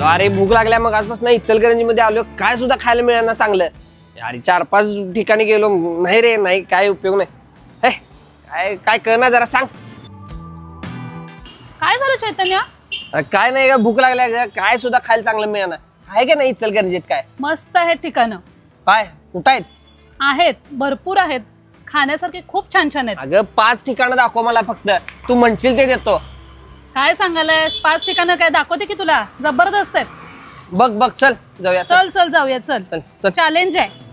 अरे भूक लागल्या मग आजपासून इचलकरंजी मध्ये आलो, काय सुद्धा खायला मिळणार चांगलं. अरे 4-5 ठिकाणी गेलो, नाही रे नाही, काय उपयोग नाही. काय काय करणार जरा सांग. काय झालं चैतन्य? काय नाही का, भूक लागल्या, काय सुद्धा खायला चांगलं मिळणार आहे का नाही इचलकरंजीत? काय मस्त आहेत ठिकाणं. काय कुठं आहेत? आहेत, भरपूर आहेत, खाण्यासारखे खूप छान छान आहेत. अगं 5 ठिकाणं दाखव मला फक्त, तू म्हणशील ते देतो. काय सांगायलायस? 5 ठिकाणं काय दाखवते की तुला, जबरदस्त आहेत. बघ बघ चल जाऊया. चल चल जाऊया, चल चल चल. चॅलेंज आहे.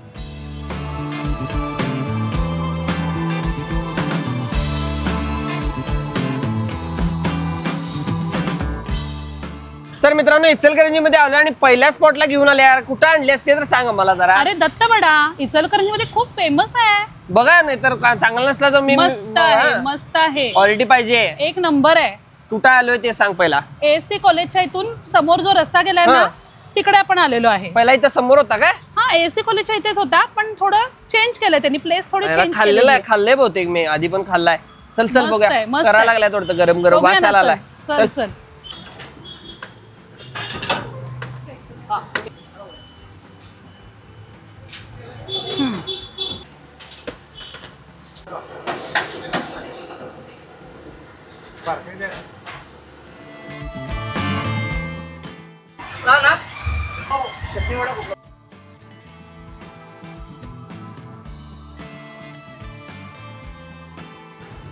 तर मित्रांनो इचलकरंजी मध्ये आलो आणि पहिल्या स्पॉटला घेऊन आले. यार कुठं आणलेस ते तर सांग मला जरा. अरे दत्तवडा इचलकरंजी मध्ये खूप फेमस आहे बघा, नाही तर चांगलं नसलं तर मी. मस्त आहे, मस्त आहे, क्वालिटी पाहिजे, एक नंबर आहे. कुठं आलोय ते सांग पहिला. एसी कॉलेजच्या इथून समोर जो रस्ता गेलाय ना, तिकडे आपण आलेलो आहे. पहिला इथं समोर होता काय? हा, एसी कॉलेजच्या इथेच होता, पण थोडं चेंज केलंय त्यांनी, प्लेस थोडी चेंज खाल्लेलं आहे, खाल्लंय बहुतेक मी आधी पण खाल्लाय. चल चल बघूया, करायला लागलाय थोडं गरम गरम वासायला आलाय. चल चल. चटणी वडा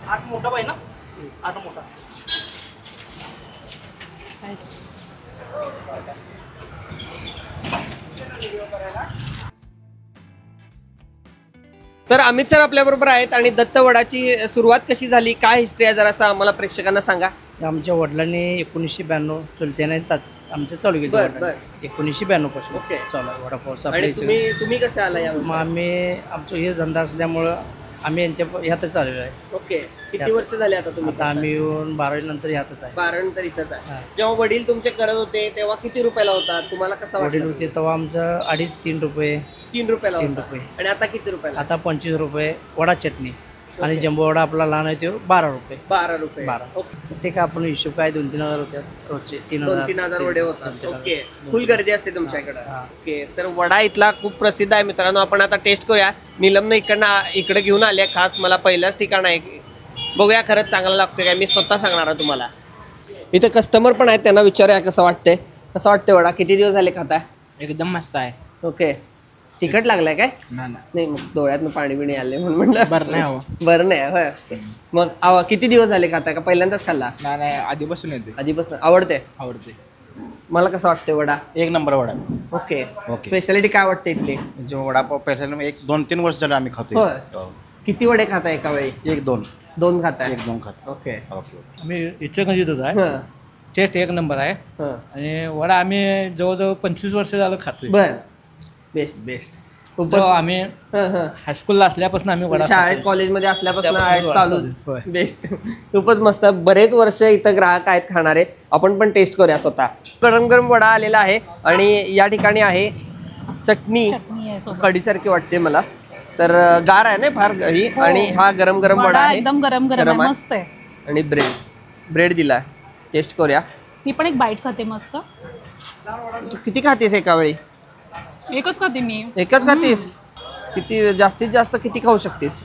आठ मोठा पाहिजे ना, 8 मोठा. तर अमित सर आपल्या बरोबर आहेत आणि दत्तवडाची सुरुवात कशी झाली, काय हिस्ट्री आहे जरासा आम्हाला प्रेक्षकांना सांगा. आमच्या वडिलांनी 1992 चुलत्याने आमचं चालू केलं. 1992 पासून चालू आहे वडापावचा. तुम्ही कसं आला यावर? मग आम्ही आमचं हे धंदा असल्यामुळं आम्ही यांच्या ह्यातच आलेलो आहे. ओके, किती वर्ष झाले आता तुम्ही? आता आम्ही येऊन 12वी नंतर ह्यातच आहे. 12 नंतर इथंच आहे. जेव्हा वडील तुमचे करत होते तेव्हा किती रुपयाला होता, तुम्हाला कसं वडील वाटलं? होते तेव्हा आमचं 2.5-3 रुपये. 3 रुपयाला 3 होता. रुपये. आणि आता किती रुपयाला? आता 25 रुपये वडा चटणी. आणि जम्बो वडा आपला लहान आहे तो 12 रुपये. 12 रुपये. 12. ते काय आपण हिशोब काय 2-3 हजार होत्या रोजचे. 2-3 हजार वडे होतात. ओके, फुल गर्दी असते तुमच्याकडे. ओके, तर वडा इथला खूप प्रसिद्ध आहे मित्रांनो. आपण आता टेस्ट करूया. नीलमनं इकडे घेऊन आले खास, मला पहिल्याच ठिकाण आहे. बघूया खरंच चांगला लागतोय काय, मी स्वतः सांगणार आहे तुम्हाला. इथं कस्टमर पण आहेत, त्यांना विचारूया कसं वाटतंय. कसं वाटतंय वडा, किती दिवस झाले खाताय? एकदम मस्त आहे. ओके, तिखट लागलाय काय? नाही, मग डोळ्यातनं पाणी बिणी आले म्हणून म्हणलं. बरं नाही होय. मग किती दिवस झाले खाताय का पहिल्यांदाच खाल्ला? नाही, आधीपासून येते. आधीपासून आवडते? मला कसं वाटतंय vada? 1 number vada. Okay, speciality काय वाटते इथली? जो वडापाव स्पेशल 1-2-3 वर्ष झालं आम्ही खातो. किती वडे खाताय एका वेळी? 1-2 खाताय? 1-2 खातो. ओके. आम्ही इचलकरंजीतच आहे. टेस्ट 1 नंबर आहे. आणि वडा आम्ही जवळजवळ 25 वर्ष झालं खातोय. बर, बेस्ट. आम्ही हायस्कूलला असल्यापासून आम्ही वडा, शाळेत कॉलेजमध्ये असल्यापासून चालू. बेस्ट, खूपच मस्त. बरेच वर्ष इथं ग्राहक आहेत खाणारे. आपण पण टेस्ट करूया स्वतः. गरम गरम वडा आलेला आहे आणि या ठिकाणी आहे चटणी, कढीसारखी वाटते मला. तर गार आहे ना फार ही. आणि हा गरम गरम वडा आहे, एकदम गरम गरम मस्त आहे. आणि ब्रेड दिला. टेस्ट करूया. मी पण एक बाईट खाते मस्त. तू किती खातेस एका वेळी? एकच खाते मी. एकच खातेस? किती जास्तीत जास्त किती खाऊ शकतेस?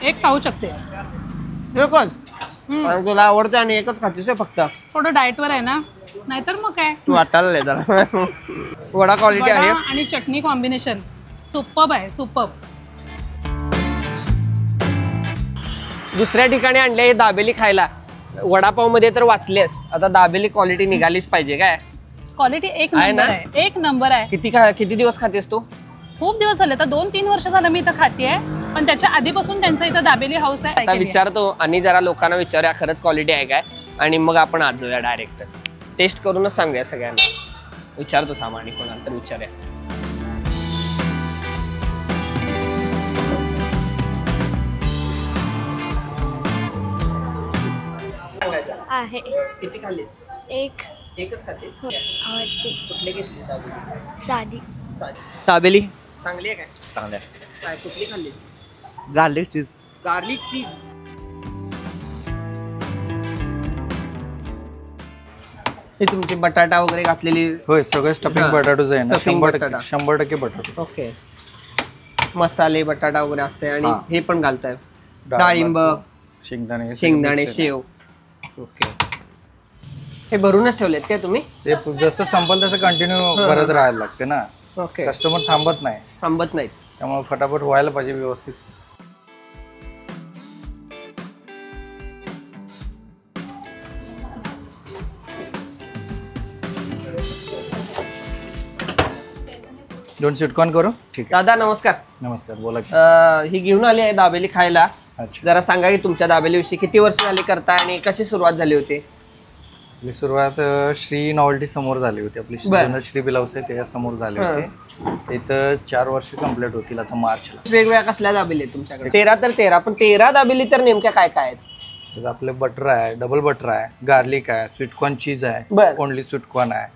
एक खाऊ शकते. एकच? तुला आवडते आणि एकच खातेस फक्त? थोडं डाएट वर आहे ना, नाहीतर मग काय. तू वाटायला जरा. वडा क्वालिटी आहे आणि चटणी कॉम्बिनेशन सुपर्ब आहे, सुपर्ब. दुसऱ्या ठिकाणी आणले हे दाबेली खायला. वडापाव मध्ये तर वाचलेस, आता दाबेली क्वालिटी निघालीच पाहिजे. काय क्वालिटी? एक नंबर आहे, एक नंबर आहे. किती दिवस खातेस तू? खूप दिवस झाले, आता 2-3 वर्ष झालं मी इथं खातेय. पण त्याच्या आधीपासून त्यांचं इथं दाबेली हाऊस आहे. आता विचारतो आणि जरा लोकांना विचारूया खरंच क्वालिटी आहे काय, आणि मग आपण आज जाऊया डायरेक्ट. टेस्ट करूनच सांगूया सगळ्यांना. विचारतो थांब आणि कोणाला तर विचारूया. आहे. किती खाल्लीस? एकच खाल्लीस? आवडते. कुठली घेतली दाबेली? साधी. दाबेली चांगली आहे काय? चांगलं आहे. काय कुठली खाल्ली? गार्लिक चीज. गार्लिक चीज. हे तुमची बटाटा वगैरे घातलेली. होय सगळं स्टफिंग हा. बटाटोच आहे ना. Stuffing बटाटा. 100% बटाटो. ओके. मसाले बटाटा वगैरे असते आणि हा. हे पण घालताय डाळ डाळिंब, शेंगदाणे शेंगदाणे, शेव. ओके. हे भरूनच ठेवलेत काय तुम्ही? ते जसं संपल तसं कंटिन्यू करत राहायला लागते ना. ओके. कस्टमर थांबत नाही, थांबत नाहीत. त्यामुळे फटाफट व्हायला पाहिजे व्यवस्थित. दोन स्वीटकॉर्न करू. ठीक आहे. दादा नमस्कार. नमस्कार, बोला की. ही घेऊन आली आहे दाबेली खायला. अच्छा. जरा सांगा की तुमच्या दाबेलीविषयी किती वर्ष झाली करताय आणि कशी सुरुवात झाली होती? आपली सुरुवात श्री नॉव्हेल्टी समोर झाली होती. आपली बरं. श्री बिलाउस आहे त्याच्या समोर झाले होते. इथं 4 वर्ष कंप्लीट होतील आता मार्चला. वेगवेगळ्या कसल्या दाबेली आहेत तुमच्याकडे? 13 तर 13, पण 13 दाबेली तर नेमक्या काय काय आहेत? तर आपले बटर आहे, डबल बटर आहे, गार्लिक आहे, स्वीटकॉर्न चीज आहे, बरं. ओनली स्वीटकॉर्न आहे,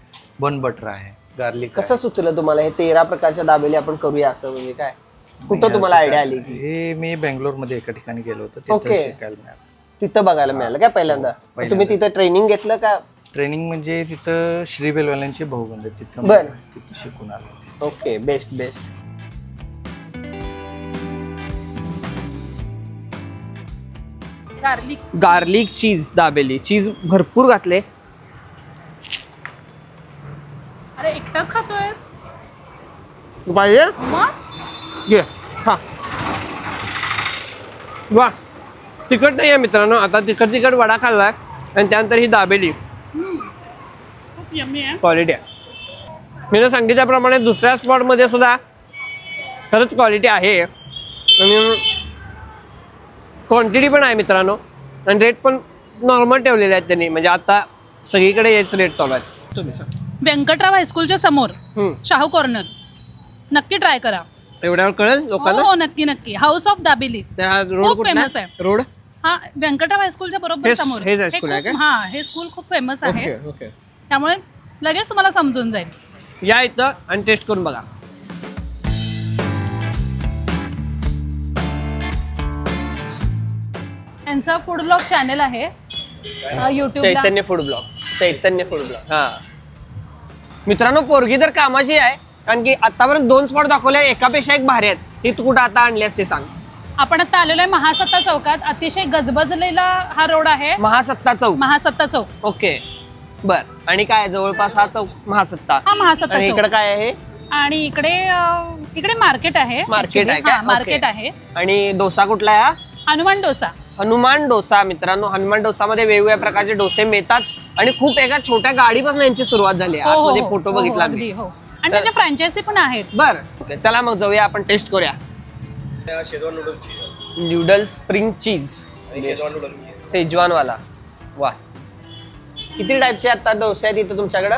बन बटर आहे, गार्लिक कसं सुचलं तुम्हाला हे 13 प्रकारच्या दाबेली आपण करूया असं? म्हणजे काय कुठं तुम्हाला आयडिया आली की? हे मी बेंगलोरमध्ये एका ठिकाणी गेलो होतो, ओके. तिथे शिकायला मिळालं. तिथं बघायला मिळालं काय पहिल्यांदा? तुम्ही तिथं ट्रेनिंग घेतलं का? ट्रेनिंग म्हणजे तिथं श्री बेलवाल्यांचे भाऊबंद आहेत, तिथं बरं. तिथं शिकून आलो. ओके. Best best. गार्लिक चीज दाबेली. चीज भरपूर घातले. अरे एकटाच खातोयस? पाहिजे मग घे. हा. वा, तिखट नाही आहे मित्रांनो. आता तिखट वडा खाल्लाय आणि त्यानंतर ही दाबेली. खूप यम्मी आहे. क्वालिटी आहे. मी सांगितल्याप्रमाणे दुसऱ्या स्पॉटमध्ये सुद्धा खरंच क्वालिटी आहे आणि क्वांटिटी पण आहे मित्रांनो. आणि रेट पण नॉर्मल ठेवलेले आहेत त्यांनी. म्हणजे आता सगळीकडे हेच रेट चालू आहेत. तुम्ही सांगा. व्यंकटराव हायस्कूलच्या समोर शाहू कॉर्नर. नक्की ट्राय करा. एवढ्यावर कळेल लोकांना. हो नक्की नक्की. हाऊस ऑफ दाबेली त्या रोड खूप कुठला फेमस आहे. रोड? हा व्यंकटराव हायस्कूलच्या बरोबर समोर. हेच हायस्कूल आहे खूप- हा हे स्कूल खूप फेमस आहे. Okay okay. त्यामुळे लगेच तुम्हाला समजून जाईल. या इथं आणि टेस्ट करून बघा. यांचा फूड ब्लॉग चॅनल आहे युट्यूबला. चैतन्य फूड ब्लॉग. चैतन्य फूड ब्लॉग. हा मित्रांनो, पोरगी तर कामाची आहे. कारण की आतापर्यंत 2 स्पॉट दाखवले, एकापेक्षा एक भारी आहेत. ही तू कुठं आता आणलीस ते सांग. आपण आता आलेलो आहे महासत्ता चौकात. अतिशय गजबजलेला हा रोड आहे. महासत्ता चौक. महासत्ता चौक. ओके. बर. आणि काय जवळपास हा चौक महासत्ता? हा महासत्ता आणि चौक. इकडे काय आहे? आणि इकडे मार्केट आहे. मार्केट आहे actually. का? हा, मार्केट ओके. आहे. आणि डोसा कुठला आहे हा? हनुमान डोसा. हनुमान डोसा. मित्रांनो, हनुमान डोसामध्ये वेगवेगळ्या प्रकारचे डोसे मिळतात आणि खूप एका छोट्या गाडीपासून यांची सुरुवात झाली. हो, हो, आतमध्ये हो, फोटो हो, बघितला अगदी, मी. हो. आणि त्याच्या फ्रँचायझी पण आहेत. बर. ओके, चला मग जाऊया, आपण टेस्ट करूया. नूडल्स स्प्रिंग चीज शेजवान वाला. वा, किती टाईपचे आता डोसे आहेत इथं तुमच्याकडं?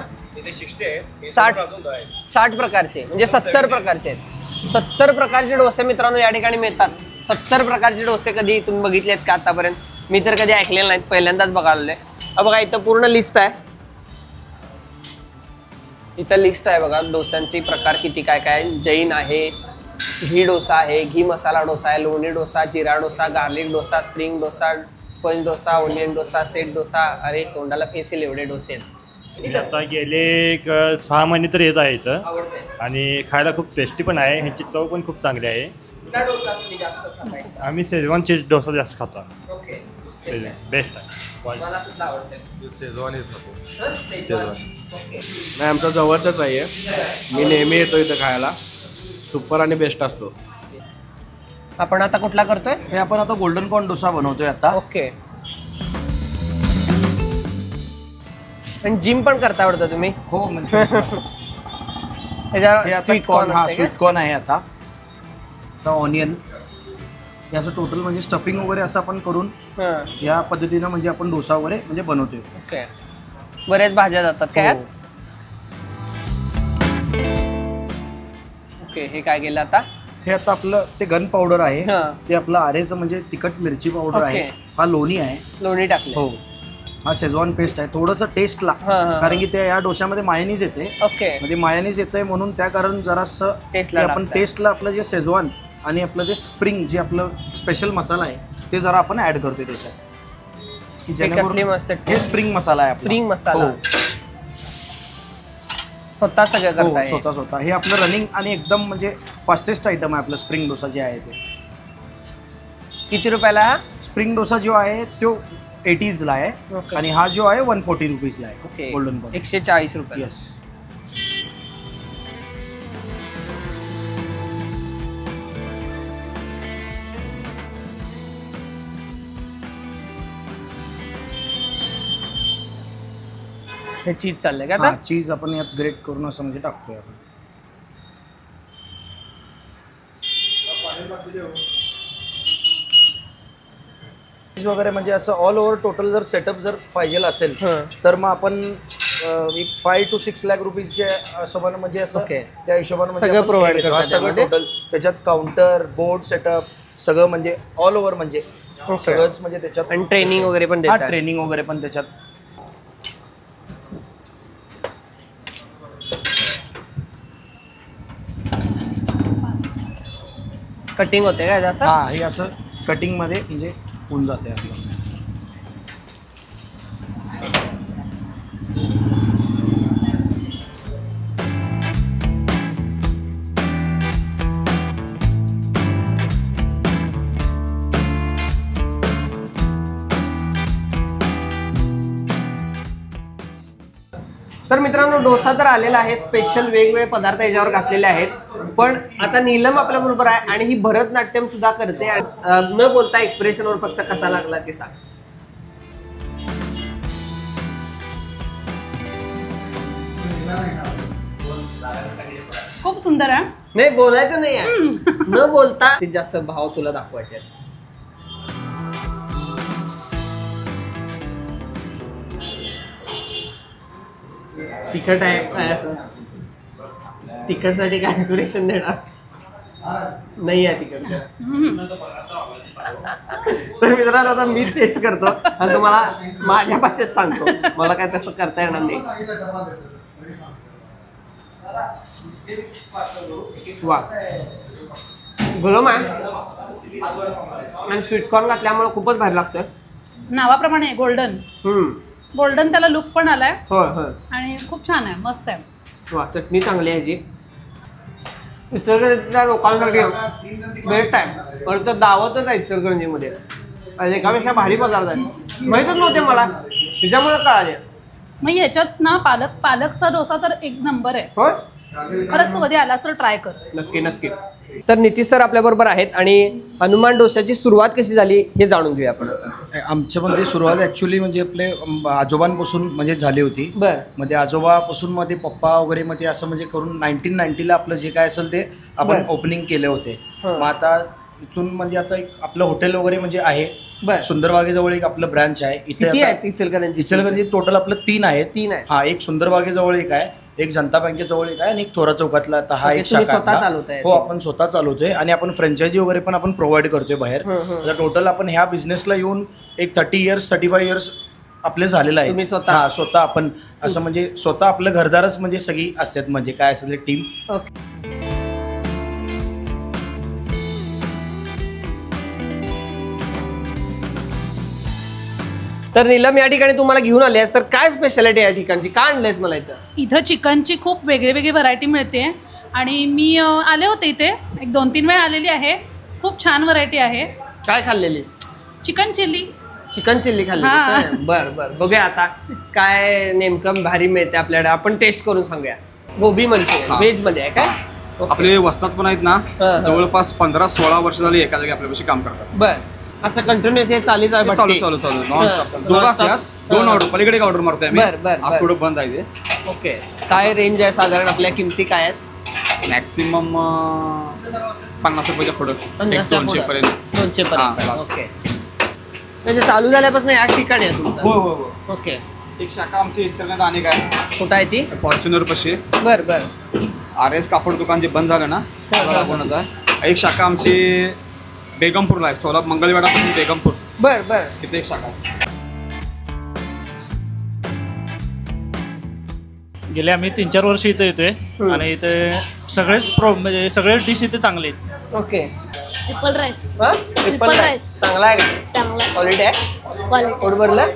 60 प्रकारचे, म्हणजे 70 प्रकारचे आहेत. 70 प्रकारचे डोसे मित्रांनो या ठिकाणी मिळतात. 70 प्रकारचे डोसे कधी तुम्ही बघितलेत का आतापर्यंत? मी तर कधी ऐकलेलं नाहीत, पहिल्यांदाच बघायला. बघा इथं पूर्ण लिस्ट आहे. इथं लिस्ट आहे बघा डोस्यांची प्रकार किती काय काय. जैन आहे, घी डोसा आहे, घी मसाला डोसा आहे, लोणी डोसा, जिरा dosa, garlic dosa, spring dosa, sponge dosa, onion dosa, set dosa. अरे तोंडाला फेस येईल एवढे डोसे आहेत. आता गेले एक 6 महिने तर येत आहे इथं आवडते. आणि खायला खूप टेस्टी पण आहे. ह्याची चव पण खूप चांगली आहे. कुठला डोसा तुम्ही जास्त खाताय? आम्ही शेजवान चीज डोसा जास्त खातो. ओके. बेस्ट आहे. मला कुठला आवडते? शेजवानीच खातो. शेजवान. ओके. नाही, आमचा जवळचाच आहे. मी नेहमी येतो इथं खायला. सुपर आणि बेस्ट असतो. आपण आता कुठला करतोय? हे आपण आता गोल्डन कॉर्न डोसा बनवतोय आता. ओके. आणि जिम पण करता वाटतं तुम्ही? हो, म्हणजे ह्याच्यावर हे आता स्वीट कॉर्न, हा कॉर्न स्वीट कॉर्न आहे. आता ऑनियन हे असं टोटल म्हणजे स्टफिंग वगैरे असं आपण करून या पद्धतीनं म्हणजे आपण डोसा वगैरे म्हणजे बनवतोय. ओके. बरेच भाज्या जातात काय? हो. ओके. हे काय केलं आता? हे आता आपलं ते गन पावडर आहे. हा. ते आपलं आरेचं म्हणजे तिखट मिरची पावडर आहे. ओके. हा लोणी आहे. लोणी टाकले. हो. हा शेजवान पेस्ट आहे. थोडंसं टेस्टला, कारण की ते या डोशामध्ये मायोनीज येते. ओके. म्हणजे मायोनीज येते म्हणून त्या कारण जरासं टेस्टला आपण टाकताय. टेस्टला आपलं जे शेजवान आणि आपलं जे स्प्रिंग जे आपलं स्पेशल मसाला आहे ते जरा आपण ऍड करतोय त्याच्यात, की कसली मस्त हे स्प्रिंग मसाला आहे आपला. स्प्रिंग मसाला. हो. स्वतः सगळं करताय? स्वतः हे आपलं रनिंग आणि एकदम म्हणजे फास्टेस्ट आयटम आहे आपलं स्प्रिंग डोसा जे आहे ते. किती रुपयाला हा? स्प्रिंग डोसा जो आहे तो 80s ला आहे आणि हा जो आहे 140 रुपीजला आहे. गोल्डन बन 140 रुपये. येस. हे चीज चाललंय का आता? चीज आपण यात ग्रेट करून असं म्हणजे टाकतोय आपण. वगैरे म्हणजे असं ऑल ओव्हर टोटल जर सेटअप जर पाहिजे असेल तर मग आपण एक 5 to 6 लाख रुपीजच्या हिशोबाने म्हणजे असं त्या हिशोबाने सगळं प्रोव्हाइड करतात. सगळं टोटल त्याच्यात काउंटर बोर्ड सेटअप सगळं म्हणजे ऑल ओव्हर म्हणजे सगळंच म्हणजे त्याच्यात. आणि ट्रेनिंग वगैरे पण देतात? ट्रेनिंग वगैरे पण त्याच्यात. कटिंग होते का असं? हा हे असं कटिंग मध्ये म्हणजे होऊन जाते आपलं. तर मित्रांनो डोसा तर आलेला आहे. स्पेशल वेगवेगळे पदार्थ याच्यावर घातलेले आहेत. पण आता नीलम आपल्या बरोबर आहे आणि ही भरतनाट्यम सुद्धा करते. न बोलता एक्सप्रेशनवर फक्त कसा लागला ते सांग. खूप सुंदर आहे. नाही बोलायचं नाही आहे. न बोलता ते जास्त भाव तुला दाखवायचे आहेत. तिखट आहे काय असं? तिखटसाठी काय सुरेशन देणार नाही आहे तिखट. तर मित्रांनो आता मी टेस्ट करतो आणि तुम्हाला माझ्या भाषेत सांगतो. मला काय तसं करता येणार नाही. वा गरम आहे आणि स्वीटकॉर्न घातल्यामुळे खूपच भारी लागतोय. नावाप्रमाणे गोल्डन. गोल्डन त्याला लुक पण आलाय. होय होय. आणि खूप छान आहे, मस्त आहे. वा चटणी चांगली आहे जी. इचलकरंजीच्या लोकांसाठी बेस्ट आहे. परत दावतच आहे इचलकरंजीमध्ये. एकापेक्षा भारी पदार्थ आहे. माहीतच नव्हते मला, त्याच्यामुळे कळाले. मग ह्याच्यात ना पालकचा डोसा तर एक नंबर आहे. होय खरंच तू कधी आलास तर ट्राय कर. नक्की नक्की. तर नितीश सर आपल्या बरोबर आहेत आणि हनुमान डोशाची सुरुवात कशी झाली हे जाणून घेऊया आपण. आमच्यामध्ये सुरुवात ऍक्च्युली म्हणजे आपले आजोबांपासून म्हणजे झाली होती. मध्ये आजोबापासून मध्ये पप्पा वगैरे मध्ये असं म्हणजे करून 1990 ला आपलं जे काय असेल ते आपण ओपनिंग केले होते. मग आता इथून म्हणजे आता एक आपलं हॉटेल वगैरे म्हणजे आहे. सुंदरबागेजवळ एक आपलं ब्रांच आहे. इथे इचलकरंजी टोटल आपलं 3 आहेत. हा एक सुंदरबागेजवळ एक आहे, एक जनता बँकेजवळ एक आहे आणि एक थोरा चौकातला. आता हा एक शाखा हो आपण स्वतः चालवतोय आणि आपण फ्रँचायझी वगैरे पण आपण प्रोव्हाइड करतोय बाहेर. टोटल आपण ह्या बिझनेसला येऊन एक 35 इयर्स आपले झालेलं आहे. हा स्वतः आपण असं म्हणजे स्वतः आपलं घरदारच म्हणजे सगळी असतात म्हणजे काय असेल टीम. तर नीलम या ठिकाणी तुम्हाला घेऊन आलेस तर काय स्पेशालिटी या ठिकाणची, का आणलंयस मला इथं? इथं चिकनची खूप वेगळी व्हरायटी मिळते आणि मी आले होते इथे एक 2-3 वेळा आलेली आहे. खूप छान व्हरायटी आहे. काय खाल्लेलीस? Chicken chilli. चिकन चिल्ली खाल्ली. बर बर बघूया आता काय नेमकं भारी मिळते आपल्याकडे. आपण टेस्ट करून सांगूया. गोबी मंचुरियन व्हेज मध्ये आहे काय? आपले वस्तात पण आहेत ना, जवळपास 15-16 वर्ष झाली एका जागी आपल्यापाशी काम करतात. बर असं कंटिन्युअस हे चालू चालू दोघं असतात. 2 ऑर्डर पलीकडे ऑर्डर मारतोय आम्ही. आज थोडं बंद आहे ते. ओके काय रेंज आहे साधारण आपल्या किमती काय आहेत? मॅक्सिमम 50 रुपयाच्या पुढं 200 पर्यंत. 200 पर्यंत. ओके म्हणजे चालू झाल्यापासून या ठिकाणी आहे तुमचं? हो. ओके. एक शाखा आमची इचलकरंजीत अनेक आहे. कुठं आहे ती? फॉर्च्युनर पाशी. बर RS कापड दुकान जे बंद झालं ना त्याला लागूनच आहे. एक शाखा आमची बेगमपूरला आहे. सोलापूर मंगळवेढापासून बेगमपूर. बर तिथे एक शाखा आहे. गेले आम्ही 3-4 वर्ष इथे येतोय आणि इथे म्हणजे सगळे डिश इथे चांगले आहेत. Okay. Triple rice. Triple rice चांगला आहे का? चांगला क्वालिटी आहे. क्वालिटी कोडवरला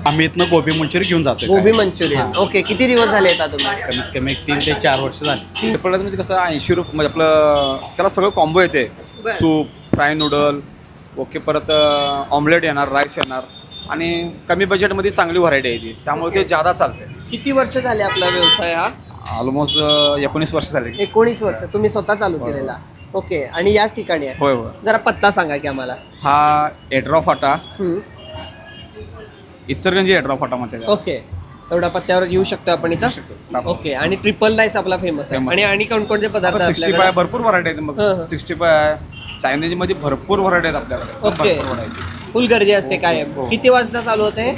आम्ही इथनं गोबी मंचुरी घेऊन जातो. गोबी मंचुरियन. ओके, किती दिवस झाले येतात तुम्ही? कमीत कमी 3 ते 4 वर्ष झाली. ट्रिपल म्हणजे कसं 80 रुपये म्हणजे आपलं त्याला सगळं कॉम्बो येते. सूप, फ्राय नूडल, ओके, परत ऑमलेट येणार, राईस येणार आणि कमी बजेटमध्ये चांगली व्हरायटी आहे ती, त्यामुळे ते जादा चालते. किती वर्ष झाले आपला व्यवसाय हा? ऑलमोस्ट 19 वर्ष झाले. 19 वर्ष तुम्ही स्वतः चालू केलेला. ओके, आणि याच ठिकाणी आहे? होय होय. जरा पत्ता सांगा की आम्हाला. हा एड्रॉ फाटा, इचलकरंजी एड्रॉ फाटा मध्ये. ओके, एवढ्या पत्त्यावर येऊ शकतो आपण इथं. ओके, आणि ट्रिपल राईस आपला फेमस आहे. आणि कोणकोणते पदार्थ? 65 भरपूर व्हरायटी आहेत. मग 65 चायनीज मध्ये भरपूर व्हरायटी आहेत आपल्याकडे. ओके, फुल गर्दी असते काय? किती वाजता चालू होते?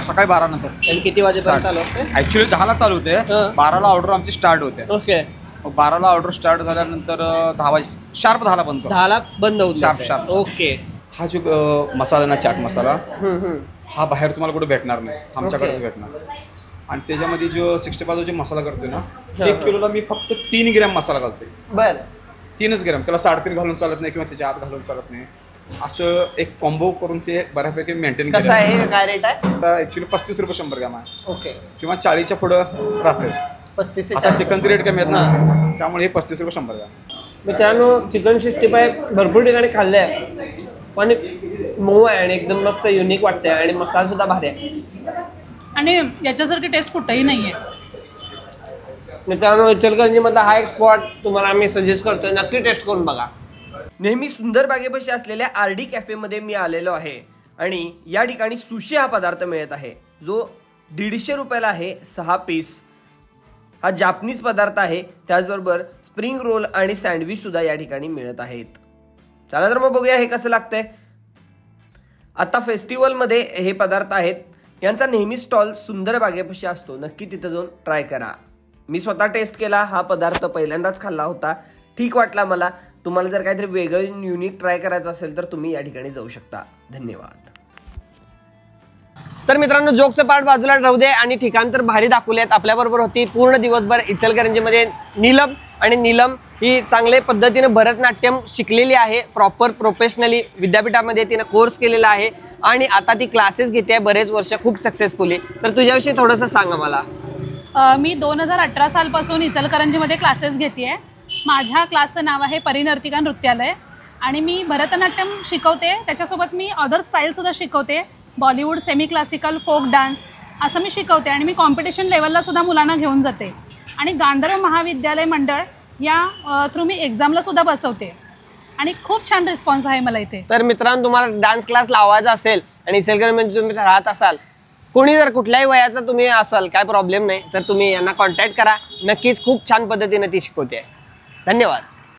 सकाळी 12 नंतर. आणि किती वाजेपर्यंत चालू असते? ऍक्च्युली 10 ला चालू होते, 12 ला ऑर्डर आमची स्टार्ट होते. ओके, 12 ला ऑर्डर स्टार्ट झाल्यानंतर 10 वाजे शार्प 10 ला बंद करतो. 10 ला बंद होऊन शार्प. ओके. हा जो मसाला ना, चाट मसाला, हा बाहेर तुम्हाला कुठे भेटणार नाही, आमच्याकडेच भेटणार. आणि त्याच्यामध्ये जो 65 जो मसाला करतोय ना, 1 किलोला मी फक्त 3 ग्रॅम मसाला घालतोय. बर, 3च ग्रॅम. त्याला 3.5 घालून चालत नाही किंवा त्याच्या आत घालून चालत नाही. असं एक कॉम्बो करून ते बऱ्यापैकी मेंटेन कसं आहे? काय रेट आहे? आता ऍक्च्युली 35 रुपये 100 ग्रॅम आहे. ओके, किंवा 40च्या पुढं राहते. 35 ते आता 40. चिकनचे रेट कमी आहेत ना, त्यामुळे हे 35 रुपये 100 ग्रॅम. मित्रांनो, चिकन 65 भरपूर ठिकाणी खाल्ले आहे, पण मऊ आहे आणि एकदम मस्त युनिक वाटते आणि मसाला सुद्धा भारी आहे. आणि याच्यासारखी टेस्ट कुठेही नाही आहे. मित्रांनो, इचलकरंजीमधला हा एक स्पॉट तुम्हाला आम्ही सजेस्ट करतोय, नक्की टेस्ट करून बघा. नेहमी सुंदर बागेपाशी असलेल्या RD कॅफेमध्ये मी आलेलो आहे आणि या ठिकाणी सुशी हा पदार्थ मिळत आहे, जो 150 रुपयाला आहे 6 पीस. हा जापनीज पदार्थ आहे. त्याचबरोबर स्प्रिंग रोल आणि सँडविच सुद्धा या ठिकाणी मिळत आहेत. चला तर मग बघूया हे कसं लागतंय. आता फेस्टिवलमध्ये हे पदार्थ आहेत. यांचा नेहमी स्टॉल सुंदर बागेपाशी असतो, नक्की तिथं जाऊन ट्राय करा. मी स्वतः टेस्ट केला हा पदार्थ, पहिल्यांदाच खाल्ला होता, ठीक वाटला मला. तुम्हाला जर काहीतरी वेगळं युनिक ट्राय करायचं असेल तर तुम्ही या ठिकाणी जाऊ शकता. धन्यवाद. तर मित्रांनो, जोकचं पार्ट बाजूला राहू दे आणि ठिकाण तर भारी दाखवलेत. आपल्याबरोबर होती पूर्ण दिवसभर इचलकरंजीमध्ये नीलम, आणि नीलम ही चांगल्या पद्धतीने भरतनाट्यम शिकलेली आहे, प्रॉपर प्रोफेशनली विद्यापीठामध्ये तिने कोर्स केलेला आहे आणि आता ती क्लासेस घेते आहे बरेच वर्ष, खूप सक्सेसफुली. तर तुझ्याविषयी थोडंसं सांगा मला. मी 2018 सालपासून इचलकरंजीमध्ये क्लासेस घेते आहे. माझ्या क्लासचं नाव आहे परिनर्तिका नृत्यालय आणि मी भरतनाट्यम शिकवते. त्याच्यासोबत मी अदर स्टाईलसुद्धा शिकवते, Bollywood, semi classical, folk dance असं मी शिकवते. आणि मी कॉम्पिटिशन लेवलला सुद्धा मुलांना घेऊन जाते. आणि गांधर्व महाविद्यालय मंडळ या थ्रू मी एक्झामला सुद्धा बसवते आणि खूप छान रिस्पॉन्स आहे मला इथे. तर मित्रांनो, तुम्हाला डान्स क्लास लावायचा असेल आणि इचलकरंजीमध्ये तुम्ही राहत असाल, कोणी जर कुठल्याही वयाचा तुम्ही असाल, काय प्रॉब्लेम नाही, तर तुम्ही यांना कॉन्टॅक्ट करा. नक्कीच खूप छान पद्धतीने ती शिकवते. धन्यवाद.